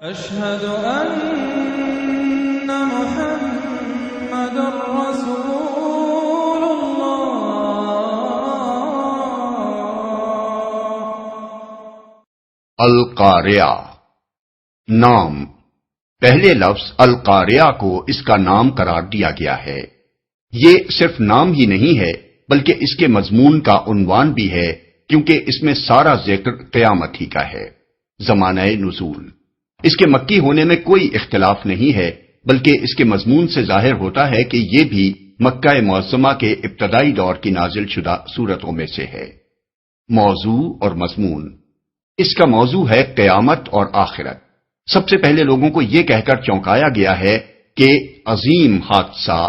أشهد أن محمد رسول الله۔ القاریہ نام، پہلے لفظ القاریہ کو اس کا نام قرار دیا گیا ہے۔ یہ صرف نام ہی نہیں ہے بلکہ اس کے مضمون کا عنوان بھی ہے، کیونکہ اس میں سارا ذکر قیامت ہی کا ہے۔ زمانہ نزول، اس کے مکی ہونے میں کوئی اختلاف نہیں ہے، بلکہ اس کے مضمون سے ظاہر ہوتا ہے کہ یہ بھی مکہ معظمہ کے ابتدائی دور کی نازل شدہ سورتوں میں سے ہے۔ موضوع اور مضمون، اس کا موضوع ہے قیامت اور آخرت۔ سب سے پہلے لوگوں کو یہ کہہ کر چونکایا گیا ہے کہ عظیم حادثہ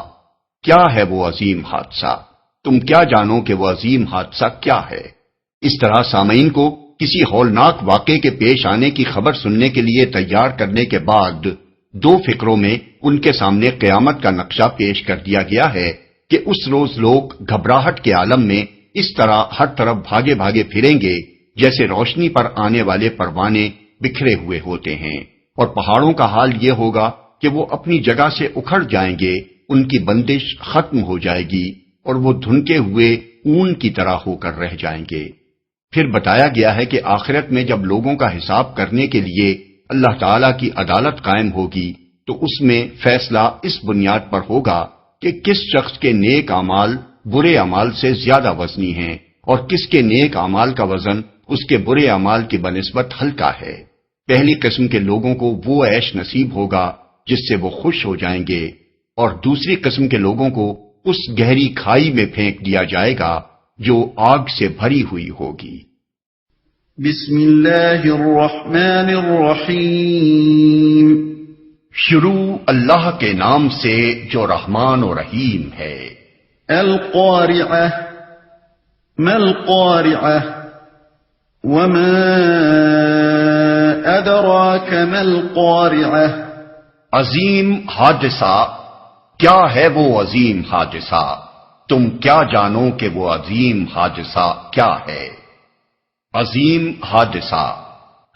کیا ہے، وہ عظیم حادثہ تم کیا جانو کہ وہ عظیم حادثہ کیا ہے۔ اس طرح سامعین کو کسی ہولناک واقعے کے پیش آنے کی خبر سننے کے لیے تیار کرنے کے بعد دو فقروں میں ان کے سامنے قیامت کا نقشہ پیش کر دیا گیا ہے کہ اس روز لوگ گھبراہٹ کے عالم میں اس طرح ہر طرف بھاگے بھاگے پھریں گے جیسے روشنی پر آنے والے پروانے بکھرے ہوئے ہوتے ہیں، اور پہاڑوں کا حال یہ ہوگا کہ وہ اپنی جگہ سے اکھڑ جائیں گے، ان کی بندش ختم ہو جائے گی اور وہ دھنکے ہوئے اون کی طرح ہو کر رہ جائیں گے۔ پھر بتایا گیا ہے کہ آخرت میں جب لوگوں کا حساب کرنے کے لیے اللہ تعالی کی عدالت قائم ہوگی تو اس میں فیصلہ اس بنیاد پر ہوگا کہ کس شخص کے نیک اعمال برے اعمال سے زیادہ وزنی ہیں اور کس کے نیک اعمال کا وزن اس کے برے اعمال کی بنسبت ہلکا ہے۔ پہلی قسم کے لوگوں کو وہ عیش نصیب ہوگا جس سے وہ خوش ہو جائیں گے، اور دوسری قسم کے لوگوں کو اس گہری کھائی میں پھینک دیا جائے گا جو آگ سے بھری ہوئی ہوگی۔ بسم اللہ الرحمن الرحیم، شروع اللہ کے نام سے جو رحمان و رحیم ہے۔ القارعہ، ما القارعہ، وما ادراک ما القارعہ، عظیم حادثہ، کیا ہے وہ عظیم حادثہ، تم کیا جانو کہ وہ عظیم حادثہ کیا ہے۔ عظیم حادثہ،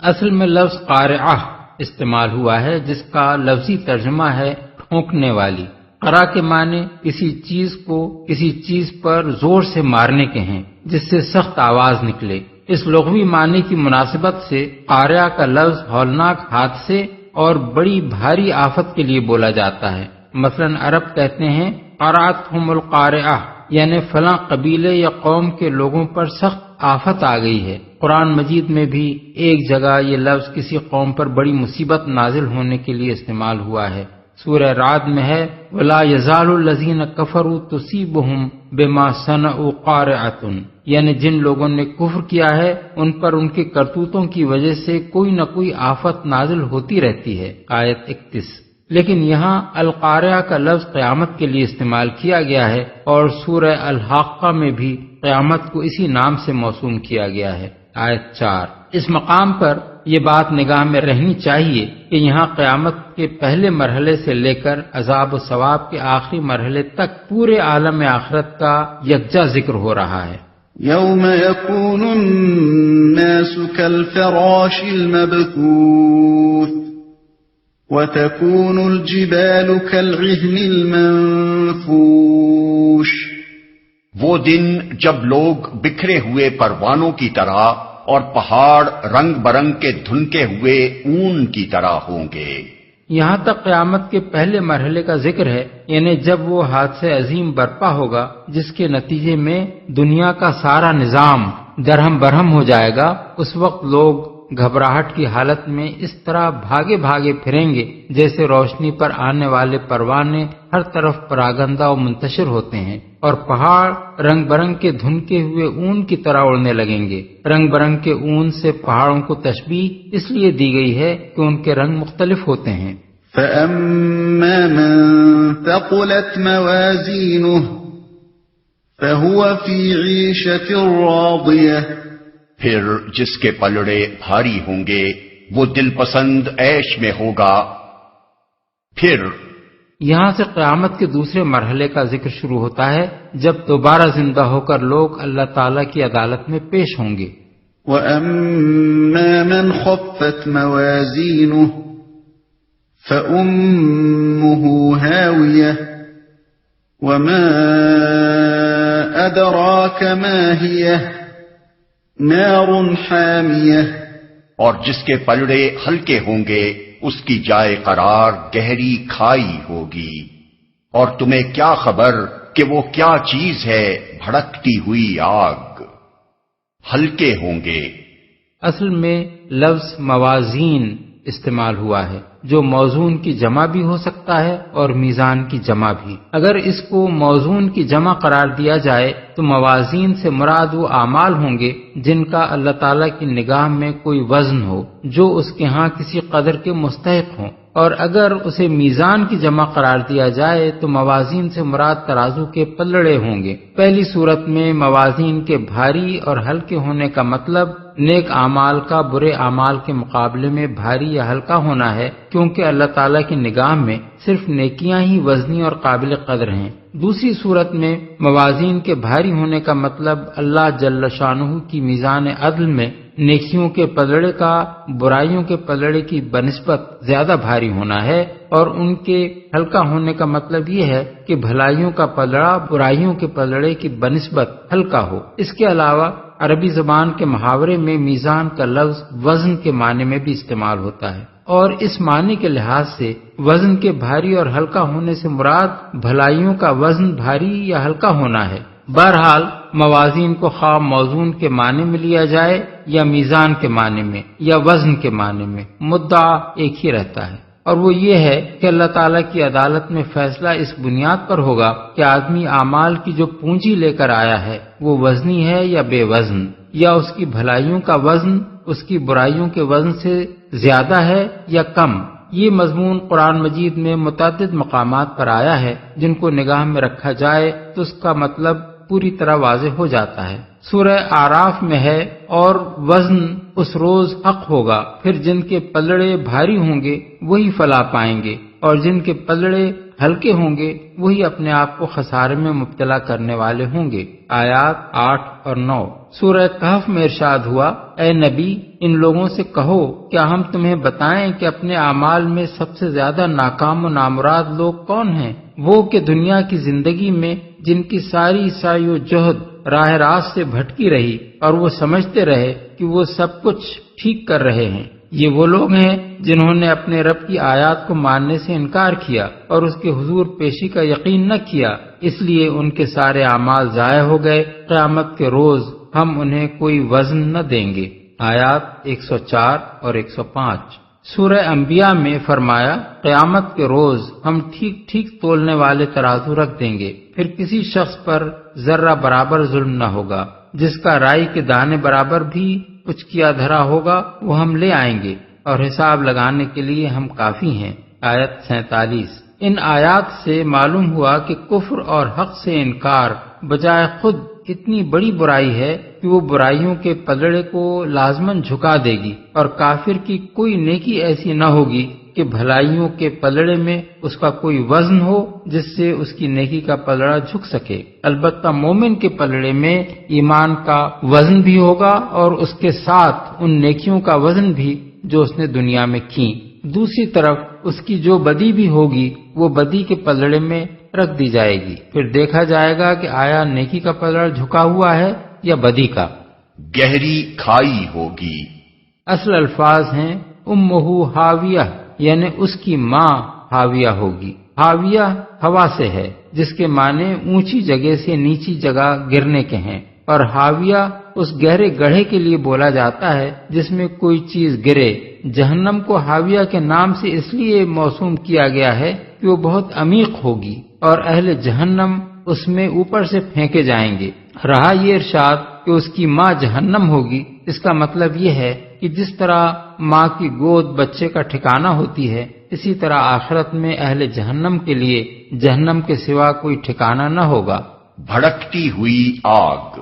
اصل میں لفظ قارعہ استعمال ہوا ہے جس کا لفظی ترجمہ ہے ٹھونکنے والی۔ قرع کے معنی کسی چیز کو کسی چیز پر زور سے مارنے کے ہیں جس سے سخت آواز نکلے۔ اس لغوی معنی کی مناسبت سے قارعہ کا لفظ ہولناک حادثے اور بڑی بھاری آفت کے لیے بولا جاتا ہے۔ مثلا عرب کہتے ہیں قرعتہم القارعہ، یعنی فلاں قبیلے یا قوم کے لوگوں پر سخت آفت آ گئی ہے۔ قرآن مجید میں بھی ایک جگہ یہ لفظ کسی قوم پر بڑی مصیبت نازل ہونے کے لیے استعمال ہوا ہے۔ سورہ رعد میں ہے وَلَا يَزَالُ الَّذِينَ كَفَرُوا تُصِيبُهُمْ بِمَا صَنَعُوا قَارِعَةٌ، یعنی جن لوگوں نے کفر کیا ہے ان پر ان کے کرتوتوں کی وجہ سے کوئی نہ کوئی آفت نازل ہوتی رہتی ہے۔ آیت 31۔ لیکن یہاں القاریہ کا لفظ قیامت کے لیے استعمال کیا گیا ہے، اور سورہ الحاقہ میں بھی قیامت کو اسی نام سے موسوم کیا گیا ہے۔ آیت 4۔ اس مقام پر یہ بات نگاہ میں رہنی چاہیے کہ یہاں قیامت کے پہلے مرحلے سے لے کر عذاب و ثواب کے آخری مرحلے تک پورے عالم آخرت کا یکجا ذکر ہو رہا ہے۔ یوم یکون الناس کالفراش المبثوث وتكون الجبال كالعهن المنفوش، وہ دن جب لوگ بکھرے ہوئے پروانوں کی طرح اور پہاڑ رنگ برنگ کے دھنکے ہوئے اون کی طرح ہوں گے۔ یہاں تک قیامت کے پہلے مرحلے کا ذکر ہے، یعنی جب وہ حادثہ عظیم برپا ہوگا جس کے نتیجے میں دنیا کا سارا نظام درہم برہم ہو جائے گا۔ اس وقت لوگ گھبراہٹ کی حالت میں اس طرح بھاگے بھاگے پھریں گے جیسے روشنی پر آنے والے پروانے ہر طرف پراگندہ و منتشر ہوتے ہیں، اور پہاڑ رنگ برنگ کے دھنکے ہوئے اون کی طرح اڑنے لگیں گے۔ رنگ برنگ کے اون سے پہاڑوں کو تشبیہ اس لیے دی گئی ہے کہ ان کے رنگ مختلف ہوتے ہیں۔ فَأَمَّا مَن ثَقُلَتْ مَوَازِينُهُ فَهُوَ فِي عِيشَةٍ رَاضِيَةٍ، پھر جس کے پلڑے بھاری ہوں گے وہ دل پسند عیش میں ہوگا۔ پھر یہاں سے قیامت کے دوسرے مرحلے کا ذکر شروع ہوتا ہے جب دوبارہ زندہ ہو کر لوگ اللہ تعالیٰ کی عدالت میں پیش ہوں گے۔ وَأَمَّا مَنْ خَفَّتْ مَوَازِينُهُ فأمه هاوية وما أدراك ما هي نار حامية اور جس کے پلڑے ہلکے ہوں گے اس کی جائے قرار گہری کھائی ہوگی، اور تمہیں کیا خبر کہ وہ کیا چیز ہے بھڑکتی ہوئی آگ، ہلکے ہوں گے۔ اصل میں لفظ موازین استعمال ہوا ہے، جو موزون کی جمع بھی ہو سکتا ہے اور میزان کی جمع بھی۔ اگر اس کو موزون کی جمع قرار دیا جائے تو موازین سے مراد وہ اعمال ہوں گے جن کا اللہ تعالیٰ کی نگاہ میں کوئی وزن ہو، جو اس کے ہاں کسی قدر کے مستحق ہوں، اور اگر اسے میزان کی جمع قرار دیا جائے تو موازین سے مراد ترازو کے پلڑے ہوں گے۔ پہلی صورت میں موازین کے بھاری اور ہلکے ہونے کا مطلب نیک اعمال کا برے اعمال کے مقابلے میں بھاری یا ہلکا ہونا ہے، کیونکہ اللہ تعالیٰ کی نگاہ میں صرف نیکیاں ہی وزنی اور قابل قدر ہیں۔ دوسری صورت میں موازین کے بھاری ہونے کا مطلب اللہ جل شانہ کی میزان عدل میں نیکیوں کے پلڑے کا برائیوں کے پلڑے کی بنسبت زیادہ بھاری ہونا ہے، اور ان کے ہلکا ہونے کا مطلب یہ ہے کہ بھلائیوں کا پلڑا برائیوں کے پلڑے کی بنسبت ہلکا ہو۔ اس کے علاوہ عربی زبان کے محاورے میں میزان کا لفظ وزن کے معنی میں بھی استعمال ہوتا ہے، اور اس معنی کے لحاظ سے وزن کے بھاری اور ہلکا ہونے سے مراد بھلائیوں کا وزن بھاری یا ہلکا ہونا ہے۔ بہرحال موازین کو خواہ موزون کے معنی میں لیا جائے یا میزان کے معنی میں یا وزن کے معنی میں، مدعا ایک ہی رہتا ہے، اور وہ یہ ہے کہ اللہ تعالیٰ کی عدالت میں فیصلہ اس بنیاد پر ہوگا کہ آدمی اعمال کی جو پونجی لے کر آیا ہے وہ وزنی ہے یا بے وزن، یا اس کی بھلائیوں کا وزن اس کی برائیوں کے وزن سے زیادہ ہے یا کم۔ یہ مضمون قرآن مجید میں متعدد مقامات پر آیا ہے، جن کو نگاہ میں رکھا جائے تو اس کا مطلب پوری طرح واضح ہو جاتا ہے۔ سورہ اعراف میں ہے، اور وزن اس روز حق ہوگا، پھر جن کے پلڑے بھاری ہوں گے وہی فلاح پائیں گے، اور جن کے پلڑے ہلکے ہوں گے وہی اپنے آپ کو خسارے میں مبتلا کرنے والے ہوں گے۔ آیات 8 اور 9۔ سورہ کہف میں ارشاد ہوا، اے نبی ان لوگوں سے کہو کیا ہم تمہیں بتائیں کہ اپنے اعمال میں سب سے زیادہ ناکام و نامراد لوگ کون ہیں؟ وہ کہ دنیا کی زندگی میں جن کی ساری سعی و جہد راہ راست سے بھٹکی رہی اور وہ سمجھتے رہے کہ وہ سب کچھ ٹھیک کر رہے ہیں۔ یہ وہ لوگ ہیں جنہوں نے اپنے رب کی آیات کو ماننے سے انکار کیا اور اس کے حضور پیشی کا یقین نہ کیا، اس لیے ان کے سارے اعمال ضائع ہو گئے۔ قیامت کے روز ہم انہیں کوئی وزن نہ دیں گے۔ آیات 104 اور 105۔ سورہ انبیاء میں فرمایا، قیامت کے روز ہم ٹھیک ٹھیک تولنے والے ترازو رکھ دیں گے، پھر کسی شخص پر ذرہ برابر ظلم نہ ہوگا، جس کا رائی کے دانے برابر بھی کچھ کیا دھرا ہوگا وہ ہم لے آئیں گے، اور حساب لگانے کے لیے ہم کافی ہیں۔ آیت 47۔ ان آیات سے معلوم ہوا کہ کفر اور حق سے انکار بجائے خود اتنی بڑی برائی ہے کہ وہ برائیوں کے پلڑے کو لازماً جھکا دے گی، اور کافر کی کوئی نیکی ایسی نہ ہوگی کہ بھلائیوں کے پلڑے میں اس کا کوئی وزن ہو جس سے اس کی نیکی کا پلڑا جھک سکے۔ البتہ مومن کے پلڑے میں ایمان کا وزن بھی ہوگا اور اس کے ساتھ ان نیکیوں کا وزن بھی جو اس نے دنیا میں کی۔ دوسری طرف اس کی جو بدی بھی ہوگی وہ بدی کے پلڑے میں رکھ دی جائے گی، پھر دیکھا جائے گا کہ آیا نیکی کا پلڑا جھکا ہوا ہے یا بدی کا۔ گہری کھائی ہوگی۔ اصل الفاظ ہیں امہ ہاویہ، یعنی اس کی ماں ہاویہ ہوگی۔ ہاویہ ہوا سے ہے، جس کے معنی اونچی جگہ سے نیچی جگہ گرنے کے ہیں، اور ہاویہ اس گہرے گڑھے کے لیے بولا جاتا ہے جس میں کوئی چیز گرے۔ جہنم کو ہاویہ کے نام سے اس لیے موسوم کیا گیا ہے کہ وہ بہت عمیق ہوگی اور اہل جہنم اس میں اوپر سے پھینکے جائیں گے۔ رہا یہ ارشاد کہ اس کی ماں جہنم ہوگی، اس کا مطلب یہ ہے کہ جس طرح ماں کی گود بچے کا ٹھکانہ ہوتی ہے، اسی طرح آخرت میں اہل جہنم کے لیے جہنم کے سوا کوئی ٹھکانہ نہ ہوگا۔ بھڑکتی ہوئی آگ،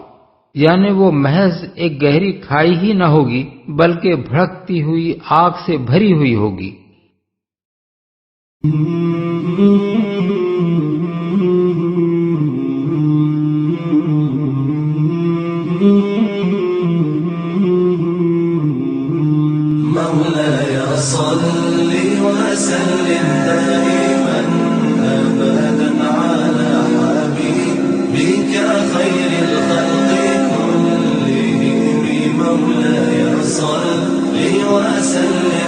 یعنی وہ محض ایک گہری کھائی ہی نہ ہوگی بلکہ بھڑکتی ہوئی آگ سے بھری ہوئی ہوگی۔ مولاي صل وسلم دائما أبدا على حبيبك خير الخلق كلهم مولاي صل وسلم